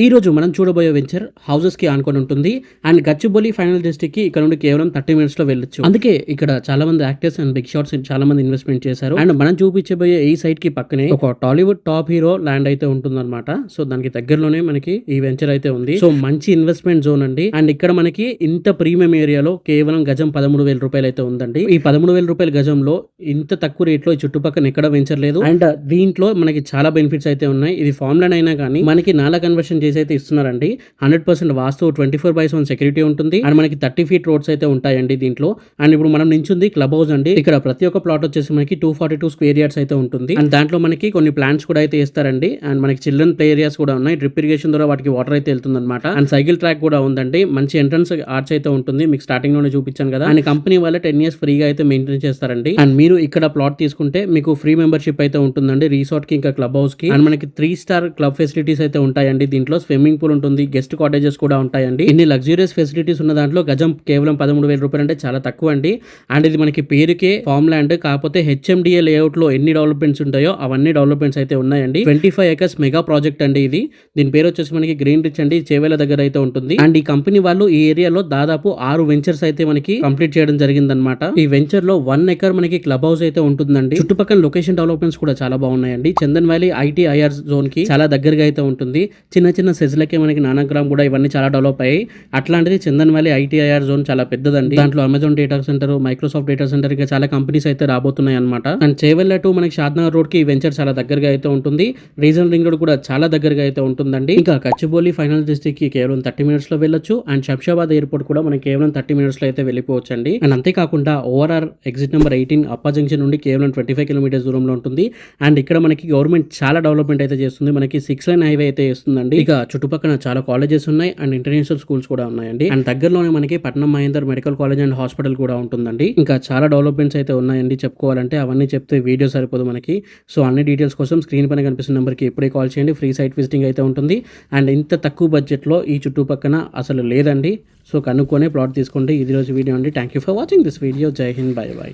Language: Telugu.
ఈ రోజు మనం చూడబోయే వెంచర్ హౌసెస్ కి ఆనుకొని ఉంటుంది అండ్ గచ్చిబౌలి ఫైనల్ డిస్ట్రిక్ట్ కి ఇక్కడ నుండి కేవలం 30 మినిట్స్ లో వెళ్ళొచ్చు. అందుకే ఇక్కడ చాలా మంది యాక్టర్స్ అండ్ బిగ్ షాట్స్ చాలా మంది ఇన్వెస్ట్మెంట్ చేశారు. అండ్ మనం చూపించబోయే ఈ సైట్ కి పక్కనే ఒక టాలీవుడ్ టాప్ హీరో ల్యాండ్ అయితే ఉంటుందన్నమాట. సో దానికి దగ్గరలోనే మనకి ఈ వెంచర్ అయితే ఉంది. సో మంచి ఇన్వెస్ట్మెంట్ జోన్ అండి. అండ్ ఇక్కడ మనకి ఇంత ప్రీమియం ఏరియాలో కేవలం గజం 13,000 రూపాయలు అయితే ఉందండి. ఈ 13,000 రూపాయల గజంలో ఇంత తక్కువ రేట్ లో చుట్టుపక్కల ఎక్కడ వెంచర్ లేదు. అండ్ దీంట్లో మనకి చాలా బెనిఫిట్స్ అయితే ఉన్నాయి. ఇది ఫార్మ్ ల్యాండ్ అయినా కానీ మనకి నాలా కన్వర్షన్ అయితే ఇస్తున్నారండి. 100% వాస్తు 24/7 సెక్యూరిటీ ఉంటుంది. అండ్ మనకి 30 ఫీట్ రోడ్స్ అయితే ఉంటాయండి దీంట్లో. అండ్ ఇప్పుడు మనం నించుంది క్లబ్ హౌస్ అండి. ఇక్కడ ప్రతి ఒక్క ప్లాట్ వచ్చేసి మనకి 242 స్క్వేర్ యార్డ్స్ అయితే ఉంటుంది. అండ్ దాంట్లో మనకి కొన్ని ప్లాంట్స్ కూడా అయితే ఇస్తారండి. అండ్ మనకి చిల్డ్రన్ ప్లే ఏరియాస్ కూడా ఉన్నాయి. డ్రిప్ ఇరిగేషన్ ద్వారా వాటికి వాటర్ అయితే వెళ్తుంది అనమాట. అండ్ సైకిల్ ట్రాక్ కూడా ఉందండి. మంచి ఎంట్రన్స్ ఆర్చ్ అయితే ఉంటుంది. మీకు స్టార్టింగ్ లోనే చూపించాను కదా. అండ్ కంపెనీ వాళ్ళ 10 years ఫ్రీగా అయితే మెయింటైన్ చేస్తారండి. అండ్ మీరు ఇక్కడ ప్లాట్ తీసుకుంటే మీకు ఫ్రీ మెంబర్షిప్ అయితే ఉంటుందండి రిసార్ట్ కి ఇంకా క్లబ్ హౌస్ కి. అండ్ మనకి 3 star క్లబ్ ఫెసిలిటీస్ అయితే ఉంటాయండి. దీంట్లో స్విమ్మింగ్ పూల్ ఉంటుంది, గెస్ట్ కాటేజెస్ కూడా ఉంటాయండి. ఇన్ని లగ్జూరియస్ ఫెసిలిటీస్ ఉన్న దాంట్లో గజం కేవలం 13,000 రూపాయలు అంటే చాలా తక్కువ అండి. అండ్ ఇది మనకి పేరుకే ఫార్మ్ ల్యాండ్, కాకపోతే హెచ్ఎండిఏ లేఅవుట్ లో ఎన్ని డెవలప్మెంట్స్ ఉంటాయో అవన్నీ డెవలప్మెంట్స్ అయితే ఉన్నాయండి. 25 acres మెగా ప్రాజెక్ట్ అండి ఇది. దీని పేరు వచ్చేసి మనకి గ్రీన్ రిచ్ అండి. చేవేల దగ్గర అయితే ఉంటుంది. అండ్ ఈ కంపెనీ వాళ్ళు ఈ ఏరియాలో దాదాపు 6 వెంచర్స్ అయితే మనకి కంప్లీట్ చేయడం జరిగిందనమాట. ఈ వెంచర్ లో 1 acre మనకి క్లబ్ హౌస్ అయితే ఉంటుందండి. చుట్టుపక్కల లొకేషన్ డెవలప్మెంట్స్ కూడా చాలా బాగున్నాయండి. చందన్ వ్యాలీ ఐటీఐఆర్ జోన్ కి చాలా దగ్గరగా అయితే ఉంటుంది. చిన్న చిన్న సెజ్లకే మనకి నానాగ్రామ్ కూడా ఇవన్నీ చాలా డెవలప్ అయ్యాయి. అట్లాంటిది చందన్ వ్యాలీ ఐటీఐఆర్ జోన్ చాలా పెద్దదండి. దాంట్లో Amazon data centre, Microsoft data centre ఇంకా చాలా కంపెనీస్ అయితే రాబోతున్నాయి అనమాట. అండ్ చేవెళ్ళ టు మనకి షాద్నగర్ రోడ్ కి ఈ వెంచర్ చాలా దగ్గరగా అయితే ఉంటుంది. రీజనల్ రింగ్ రోడ్ కూడా చాలా దగ్గరగా అయితే ఉంటుందండి. ఇంకా గచ్చిబౌలి ఫైనల్ డిస్ట్రిక్ట్ కి కేవలం 30 మినిట్స్ లో వెళ్ళొచ్చు. అండ్ శంషాబాద్ ఎయిర్పోర్ట్ కూడా మనకి కేవలం 30 మినిట్స్ లో అయితే వెళ్ళిపోవచ్చు అండి. అండ్ అంతేకాకుండా ఓఆర్ఆర్ ఎగ్జిట్ నెంబర్ 18 అప్పా జంక్షన్ నుండి కేవలం 25 కిలోమీటర్స్ దూరంలో ఉంటుంది. అండ్ ఇక్కడ మనకి గవర్నమెంట్ చాలా డెవలప్మెంట్ అయితే చేస్తుంది. మనకి 6 lane హైవే అయితే ఇస్తుందండి. ఇక చుట్టుపక్కల చాలా కాలేజెస్ ఉన్నాయి అండ్ ఇంటర్నేషనల్ స్కూల్స్ కూడా ఉన్నాయండి. అండ్ దగ్గరలోనే మనకి పట్నం Mahender medical college and hospital కూడా ఉంటుందండి. ఇంకా చాలా డెవలప్మెంట్స్ అయితే ఉన్నాయండి. చెప్పుకోవాలంటే అవన్నీ చెప్తే వీడియో సరిపోదు మనకి. సో అన్ని డీటెయిల్స్ కోసం స్క్రీన్ పైన కనిపిస్తున్న నెంబర్కి ఇప్పుడే కాల్ చేయండి. ఫ్రీ సైట్ విజిటింగ్ అయితే ఉంటుంది. అండ్ ఇంత తక్కువ బడ్జెట్లో ఈ చుట్టుపక్కన అసలు లేదండి. సో కనుక్కొని ప్లాట్ తీసుకోండి. ఇది రోజు వీడియో అండి. Thank you for watching this video. జై హింద్, బై బై.